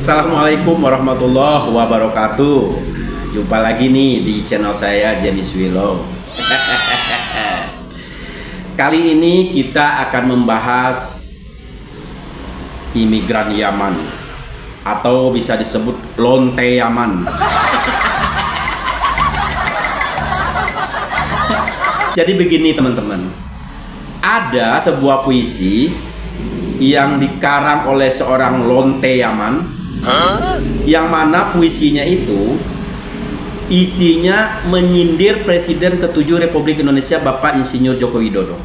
Assalamualaikum warahmatullahi wabarakatuh. Jumpa lagi nih di channel saya James Willow. Kali ini kita akan membahas imigran Yaman atau bisa disebut lonte Yaman. Jadi begini teman-teman, ada sebuah puisi yang dikarang oleh seorang lonte Yaman, yang mana puisinya itu isinya menyindir Presiden ke-7 Republik Indonesia Bapak Insinyur Joko Widodo.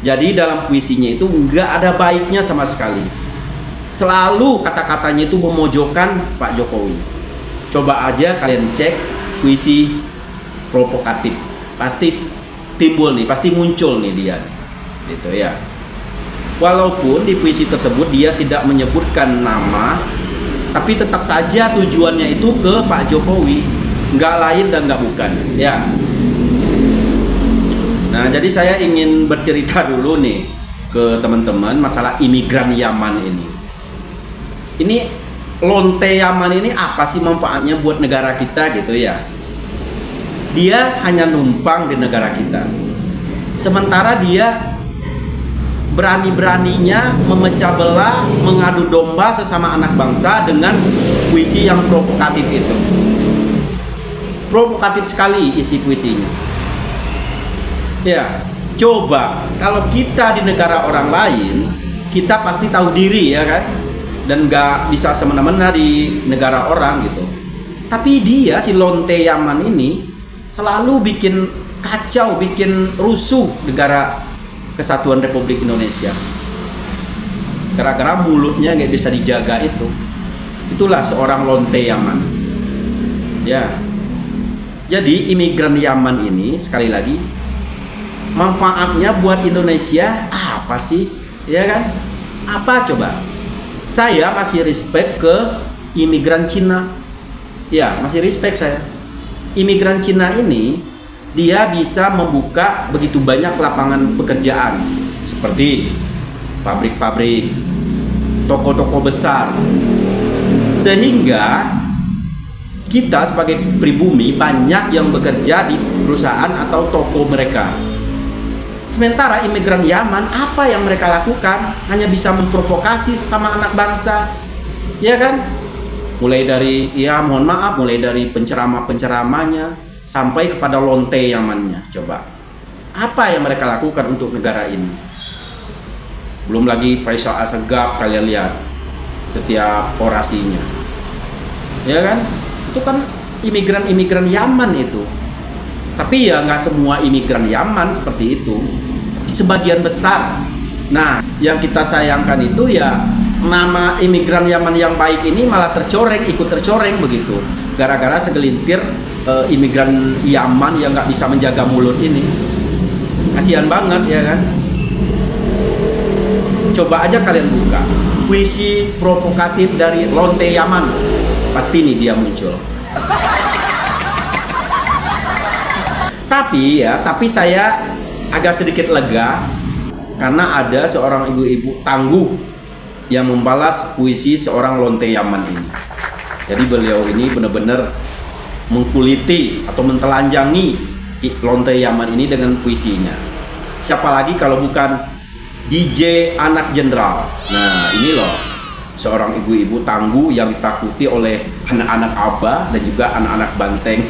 Jadi dalam puisinya itu nggak ada baiknya sama sekali. Selalu kata-katanya itu memojokkan Pak Jokowi. Coba aja kalian cek puisi provokatif, pasti timbul nih, pasti muncul nih dia, gitu ya. Walaupun di puisi tersebut dia tidak menyebutkan nama, tapi tetap saja tujuannya itu ke Pak Jokowi, nggak lain dan nggak bukan, ya. Nah, jadi saya ingin bercerita dulu nih ke teman-teman masalah imigran Yaman ini. Ini lonte Yaman ini apa sih manfaatnya buat negara kita, gitu ya? Dia hanya numpang di negara kita, sementara dia berani-beraninya memecah belah, mengadu domba sesama anak bangsa dengan puisi yang provokatif itu. Provokatif sekali isi puisinya. Ya, coba kalau kita di negara orang lain, kita pasti tahu diri, ya kan? Dan nggak bisa semena-mena di negara orang gitu. Tapi dia, si lonte Yaman ini, selalu bikin kacau, bikin rusuh negara Kesatuan Republik Indonesia. Gara-gara mulutnya nggak bisa dijaga itu. Itulah seorang lonte Yaman. Ya. Jadi imigran Yaman ini, sekali lagi, manfaatnya buat Indonesia apa sih? Ya kan? Apa coba? Saya masih respect ke imigran Cina. Ya, masih respect saya. Imigran Cina ini, dia bisa membuka begitu banyak lapangan pekerjaan, seperti pabrik-pabrik, toko-toko besar, sehingga kita sebagai pribumi banyak yang bekerja di perusahaan atau toko mereka. Sementara imigran Yaman, apa yang mereka lakukan? Hanya bisa memprovokasi sama anak bangsa, ya kan? Mulai dari, ya mohon maaf, mulai dari penceramah-penceramahnya sampai kepada lonte Yamannya. Coba, apa yang mereka lakukan untuk negara ini? Belum lagi Faisal Assegaf, kalian lihat setiap orasinya, ya kan? Itu kan imigran-imigran Yaman itu. Tapi ya nggak semua imigran Yaman seperti itu, tapi sebagian besar. Nah, yang kita sayangkan itu ya nama imigran Yaman yang baik ini malah tercoreng, ikut tercoreng begitu, gara-gara segelintir imigran Yaman yang nggak bisa menjaga mulut ini. Kasihan banget, ya kan? Coba aja kalian buka puisi provokatif dari lonte Yaman, pasti nih dia muncul. Tapi saya agak sedikit lega karena ada seorang ibu-ibu tangguh yang membalas puisi seorang lonte Yaman ini. Jadi beliau ini benar-benar mengkuliti atau mentelanjangi lonte Yaman ini dengan puisinya. Siapa lagi kalau bukan DJ Anak Jenderal. Nah, ini loh seorang ibu-ibu tangguh yang ditakuti oleh anak-anak abah dan juga anak-anak banteng.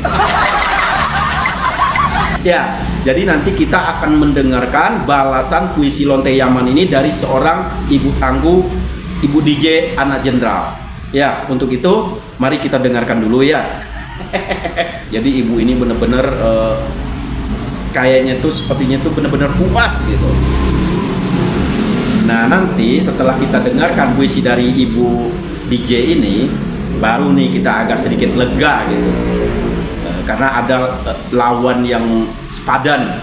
Ya, jadi nanti kita akan mendengarkan balasan puisi lonte Yaman ini dari seorang ibu tangguh, ibu DJ Anak Jenderal. Ya, untuk itu mari kita dengarkan dulu ya. Jadi ibu ini benar-benar kayaknya tuh sepertinya tuh benar-benar puas gitu. Nah, nanti setelah kita dengarkan puisi dari ibu DJ ini, baru nih kita agak sedikit lega gitu. Karena ada lawan yang sepadan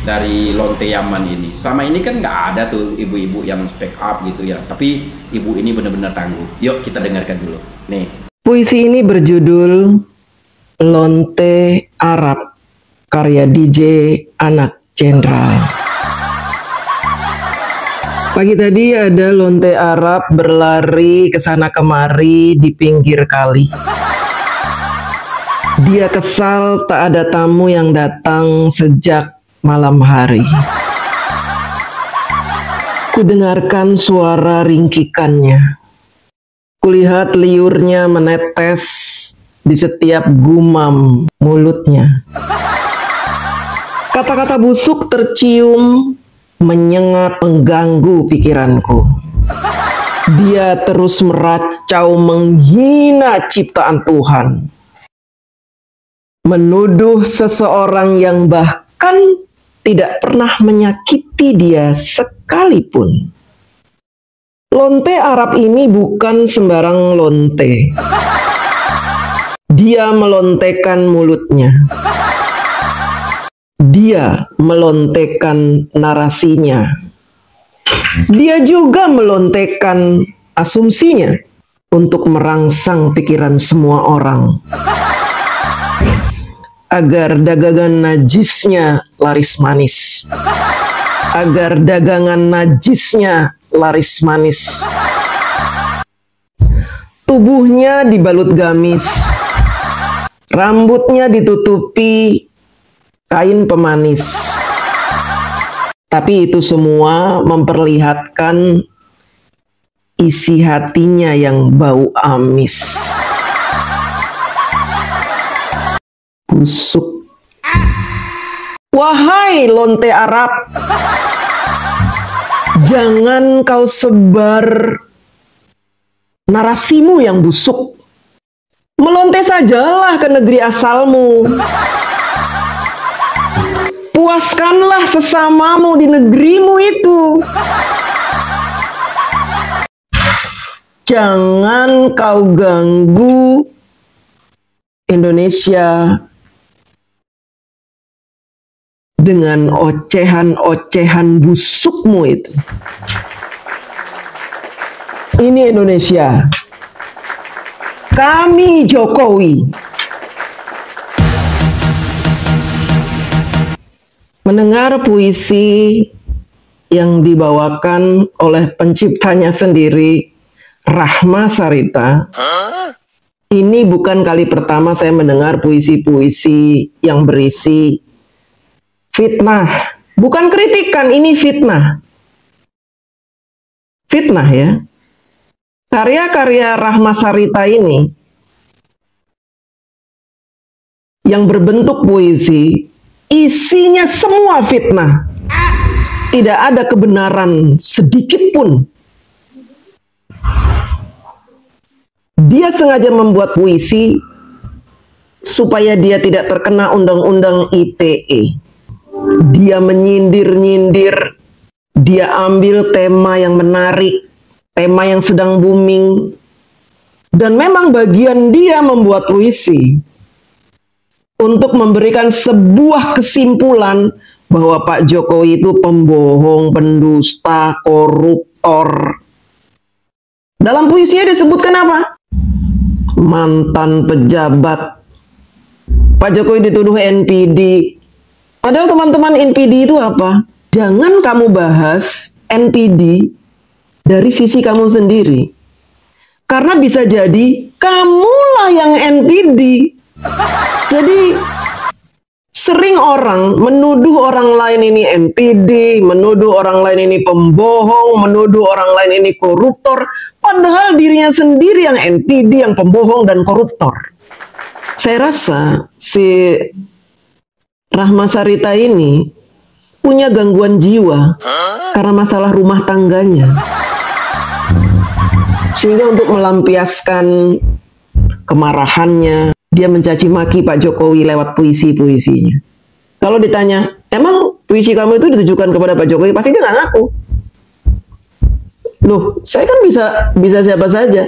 dari lonte Yaman ini. Selama ini kan nggak ada tuh ibu-ibu yang speak up gitu ya. Tapi ibu ini benar-benar tangguh. Yuk kita dengarkan dulu. Nih. Puisi ini berjudul Lonte Arab, karya DJ Anak Jenderal. Pagi tadi ada lonte Arab berlari ke sana kemari di pinggir kali. Dia kesal tak ada tamu yang datang sejak malam hari. Kudengarkan suara ringkikannya. Kulihat liurnya menetes di setiap gumam mulutnya. Kata-kata busuk tercium menyengat mengganggu pikiranku. Dia terus meracau menghina ciptaan Tuhan. Menuduh seseorang yang bahkan tidak pernah menyakiti dia sekalipun. Lonte Arab ini bukan sembarang lonte. Dia melontekan mulutnya. Dia melontekan narasinya. Dia juga melontekan asumsinya untuk merangsang pikiran semua orang. Agar dagangan najisnya laris manis. Agar dagangan najisnya laris manis. Tubuhnya dibalut gamis. Rambutnya ditutupi kain pemanis. Tapi itu semua memperlihatkan isi hatinya yang bau amis. Busuk. Wahai lonte Arab, jangan kau sebar narasimu yang busuk. Melonte sajalah ke negeri asalmu. Puaskanlah sesamamu di negerimu itu. Jangan kau ganggu Indonesia dengan ocehan-ocehan busukmu itu. Ini Indonesia. Kami Jokowi. Mendengar puisi yang dibawakan oleh penciptanya sendiri, Rahma Sarita. Ini bukan kali pertama saya mendengar puisi-puisi yang berisi fitnah. Bukan kritikan, ini fitnah. Fitnah ya. Karya-karya Rahma Sarita ini yang berbentuk puisi, isinya semua fitnah. Tidak ada kebenaran sedikit pun. Dia sengaja membuat puisi supaya dia tidak terkena undang-undang ITE. Dia menyindir-nyindir, dia ambil tema yang menarik, tema yang sedang booming, dan memang bagian dia membuat puisi untuk memberikan sebuah kesimpulan bahwa Pak Jokowi itu pembohong, pendusta, koruptor. Dalam puisinya disebutkan apa? Mantan pejabat. Pak Jokowi dituduh NPD. Padahal teman-teman, NPD itu apa? Jangan kamu bahas NPD dari sisi kamu sendiri. Karena bisa jadi kamulah yang NPD. Jadi sering orang menuduh orang lain ini NPD, menuduh orang lain ini pembohong, menuduh orang lain ini koruptor, padahal dirinya sendiri yang NPD, yang pembohong dan koruptor. Saya rasa si Rahma Sarita ini punya gangguan jiwa karena masalah rumah tangganya. Sehingga untuk melampiaskan kemarahannya, dia mencaci maki Pak Jokowi lewat puisi-puisinya. Kalau ditanya, emang puisi kamu itu ditujukan kepada Pak Jokowi? Pasti dia nggak ngaku. Loh, saya kan bisa siapa saja.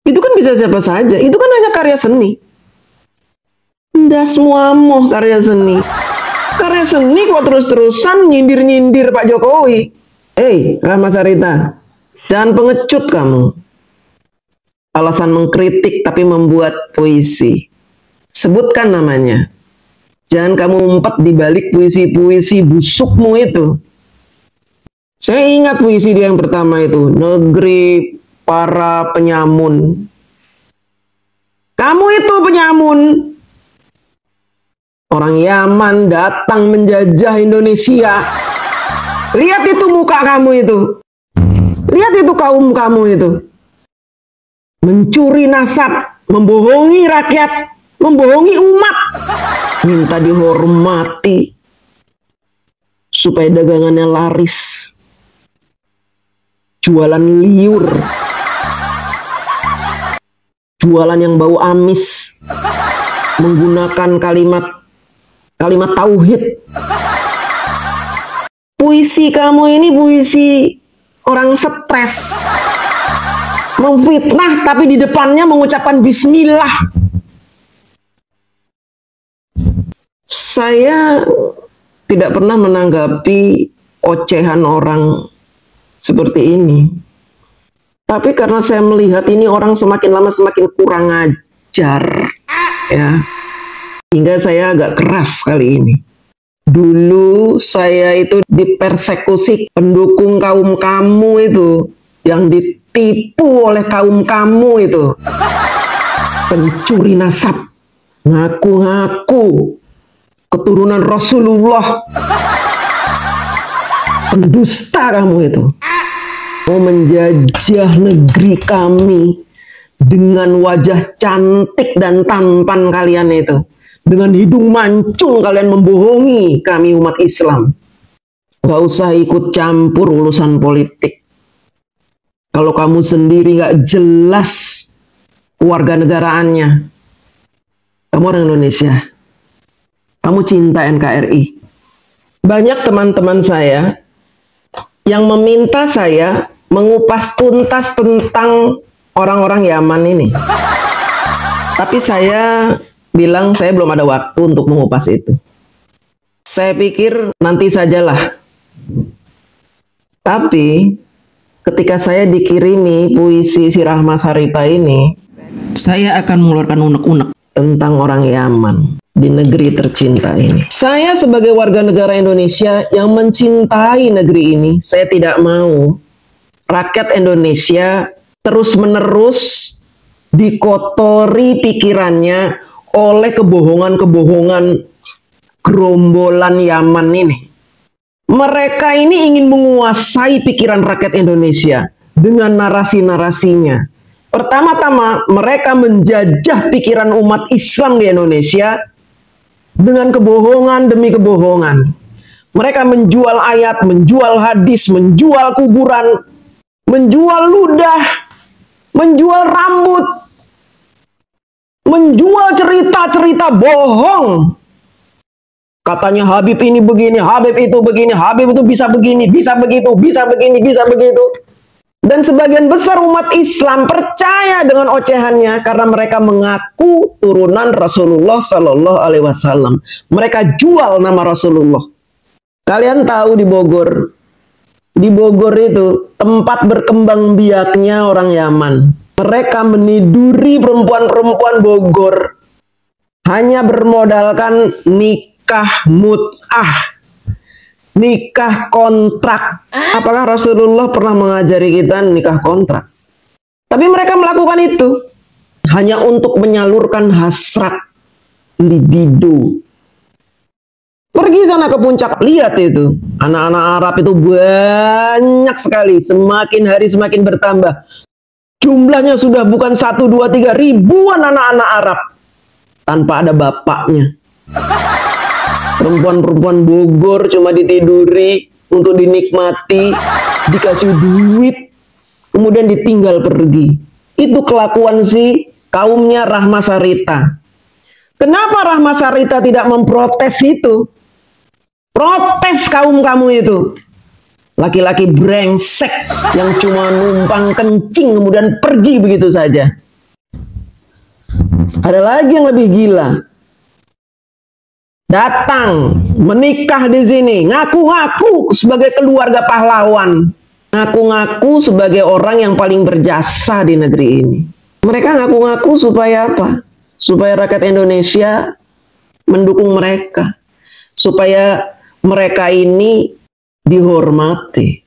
Itu kan bisa siapa saja. Itu kan hanya karya seni. Nggak semua moh karya seni. Karya seni kok terus-terusan nyindir-nyindir Pak Jokowi. Rahma Sarita, jangan pengecut kamu. Alasan mengkritik tapi membuat puisi. Sebutkan namanya. Jangan kamu ngumpet di balik puisi-puisi busukmu itu. Saya ingat puisi dia yang pertama itu, negeri para penyamun. Kamu itu penyamun. Orang Yaman datang menjajah Indonesia. Lihat itu muka kamu itu. Lihat itu kaum kamu itu. Mencuri nasab, membohongi rakyat, membohongi umat. Minta dihormati supaya dagangannya laris. Jualan liur. Jualan yang bau amis. Menggunakan kalimat tauhid. Puisi kamu ini puisi orang stres. Memfitnah tapi di depannya mengucapkan bismillah. Saya tidak pernah menanggapi ocehan orang seperti ini. Tapi karena saya melihat ini orang semakin lama semakin kurang ajar, ya, hingga saya agak keras kali ini. Dulu saya itu dipersekusi pendukung kaum kamu itu, yang ditipu oleh kaum kamu itu. Pencuri nasab, ngaku-ngaku keturunan Rasulullah. Pendusta kamu itu. Mau menjajah negeri kami dengan wajah cantik dan tampan kalian itu. Dengan hidung mancung kalian membohongi kami umat Islam. Gak usah ikut campur urusan politik. Kalau kamu sendiri gak jelas warga negaraannya. Kamu orang Indonesia. Kamu cinta NKRI. Banyak teman-teman saya yang meminta saya mengupas tuntas tentang orang-orang Yaman ini. Tapi saya bilang saya belum ada waktu untuk mengupas itu. Saya pikir nanti sajalah. Tapi ketika saya dikirimi puisi si Rahma Sarita ini, saya akan mengeluarkan unek-unek tentang orang Yaman di negeri tercinta ini. Saya sebagai warga negara Indonesia yang mencintai negeri ini, saya tidak mau rakyat Indonesia terus-menerus dikotori pikirannya oleh kebohongan-kebohongan gerombolan Yaman ini. Mereka ini ingin menguasai pikiran rakyat Indonesia dengan narasi-narasinya. Pertama-tama, mereka menjajah pikiran umat Islam di Indonesia dengan kebohongan demi kebohongan. Mereka menjual ayat, menjual hadis, menjual kuburan, menjual ludah, menjual rambut, menjual cerita-cerita bohong. Katanya Habib ini begini, Habib itu begini, Habib itu bisa begini, bisa begitu, bisa begini, bisa begitu. Dan sebagian besar umat Islam percaya dengan ocehannya karena mereka mengaku turunan Rasulullah Sallallahu Alaihi Wasallam. Mereka jual nama Rasulullah. Kalian tahu di Bogor itu tempat berkembang biaknya orang Yaman. Mereka meniduri perempuan-perempuan Bogor hanya bermodalkan nikah mut'ah. Nikah kontrak. Apakah Rasulullah pernah mengajari kita nikah kontrak? Tapi mereka melakukan itu hanya untuk menyalurkan hasrat libido. Pergi sana ke puncak, lihat itu. Anak-anak Arab itu banyak sekali. Semakin hari semakin bertambah. Jumlahnya sudah bukan 1, 2, 3 ribuan anak-anak Arab tanpa ada bapaknya. Perempuan-perempuan Bogor cuma ditiduri untuk dinikmati, dikasih duit, kemudian ditinggal pergi. Itu kelakuan si kaumnya Rahma Sarita. Kenapa Rahma Sarita tidak memprotes itu? Protes kaum kamu itu. Laki-laki brengsek yang cuma numpang kencing kemudian pergi begitu saja. Ada lagi yang lebih gila. Datang, menikah di sini, ngaku-ngaku sebagai keluarga pahlawan. Ngaku-ngaku sebagai orang yang paling berjasa di negeri ini. Mereka ngaku-ngaku supaya apa? Supaya rakyat Indonesia mendukung mereka. Supaya mereka ini dihormati.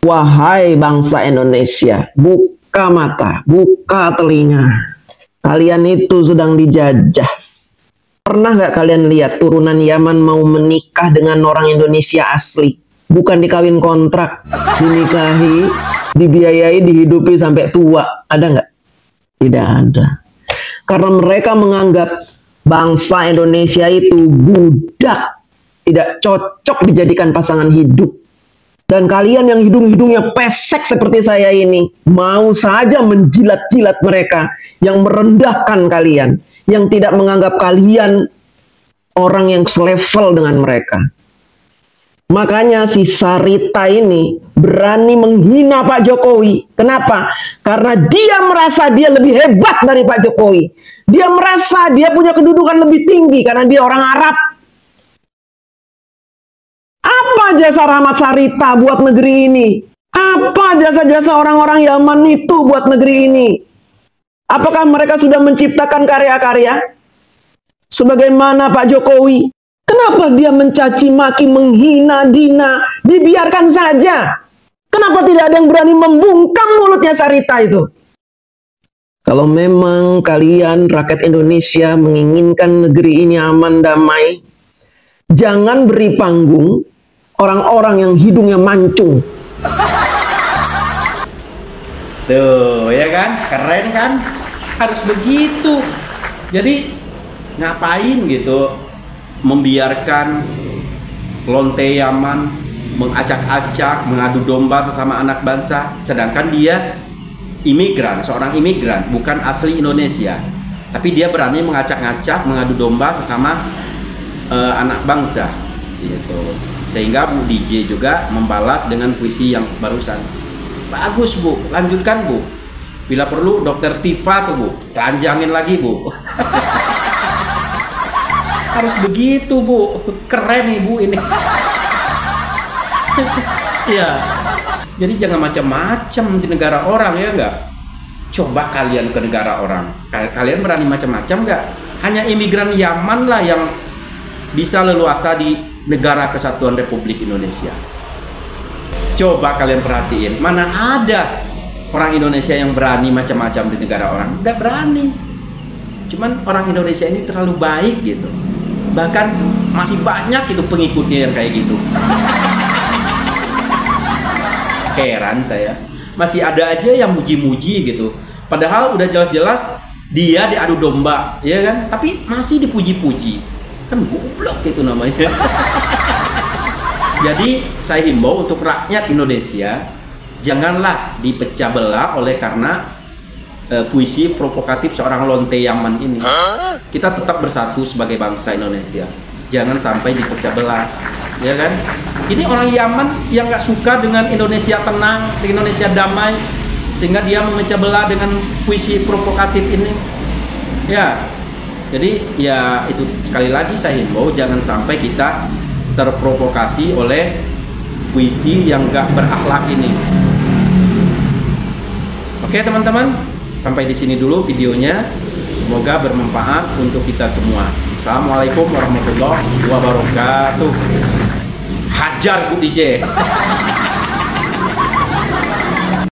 Wahai bangsa Indonesia, buka mata, buka telinga. Kalian itu sedang dijajah. Pernah nggak kalian lihat turunan Yaman mau menikah dengan orang Indonesia asli? Bukan dikawin kontrak, dinikahi, dibiayai, dihidupi sampai tua. Ada nggak? Tidak ada. Karena mereka menganggap bangsa Indonesia itu budak, tidak cocok dijadikan pasangan hidup. Dan kalian yang hidung-hidungnya pesek seperti saya ini, mau saja menjilat-jilat mereka yang merendahkan kalian, yang tidak menganggap kalian orang yang selevel dengan mereka. Makanya si Sarita ini berani menghina Pak Jokowi. Kenapa? Karena dia merasa dia lebih hebat dari Pak Jokowi. Dia merasa dia punya kedudukan lebih tinggi karena dia orang Arab. Apa jasa Rahmat Sarita buat negeri ini? Apa jasa-jasa orang-orang Yaman itu buat negeri ini? Apakah mereka sudah menciptakan karya-karya? Sebagaimana Pak Jokowi. Kenapa dia mencaci maki, menghina, dina? Dibiarkan saja. Kenapa tidak ada yang berani membungkam mulutnya Sarita itu? Kalau memang kalian rakyat Indonesia menginginkan negeri ini aman, damai, jangan beri panggung orang-orang yang hidungnya mancung. Tuh, ya kan? Keren kan? Harus begitu. Jadi, ngapain gitu membiarkan lonte Yaman mengacak-acak, mengadu domba sesama anak bangsa, sedangkan dia imigran, seorang imigran, bukan asli Indonesia. Tapi dia berani mengacak-acak, mengadu domba sesama anak bangsa. Gitu. Sehingga Bu DJ juga membalas dengan puisi yang barusan. Bagus Bu, lanjutkan Bu. Bila perlu Dokter Tifa tuh Bu, telanjangin lagi Bu. Harus begitu Bu, keren nih Bu ini. Ya, jadi jangan macam-macam di negara orang, ya enggak? Coba kalian ke negara orang, kalian berani macam-macam nggak? Hanya imigran Yaman lah yang bisa leluasa di negara Kesatuan Republik Indonesia. Coba kalian perhatiin, mana ada orang Indonesia yang berani macam-macam di negara orang? Nggak berani. Cuman orang Indonesia ini terlalu baik gitu. Bahkan masih banyak itu pengikutnya yang kayak gitu. Heran saya, masih ada aja yang muji-muji gitu. Padahal udah jelas-jelas dia diadu domba, ya kan? Tapi masih dipuji-puji. Kan goblok itu namanya. Jadi saya himbau untuk rakyat Indonesia, janganlah dipecah belah oleh karena puisi provokatif seorang lonte Yaman ini. Kita tetap bersatu sebagai bangsa Indonesia. Jangan sampai dipecah belah, ya kan? Ini orang Yaman yang nggak suka dengan Indonesia tenang, Indonesia damai, sehingga dia memecah belah dengan puisi provokatif ini. Ya, jadi ya itu sekali lagi saya himbau jangan sampai kita terprovokasi oleh puisi yang nggak berakhlak ini. Oke teman-teman, sampai di sini dulu videonya. Semoga bermanfaat untuk kita semua. Assalamualaikum warahmatullahi wabarakatuh. Hajar Bu DJ.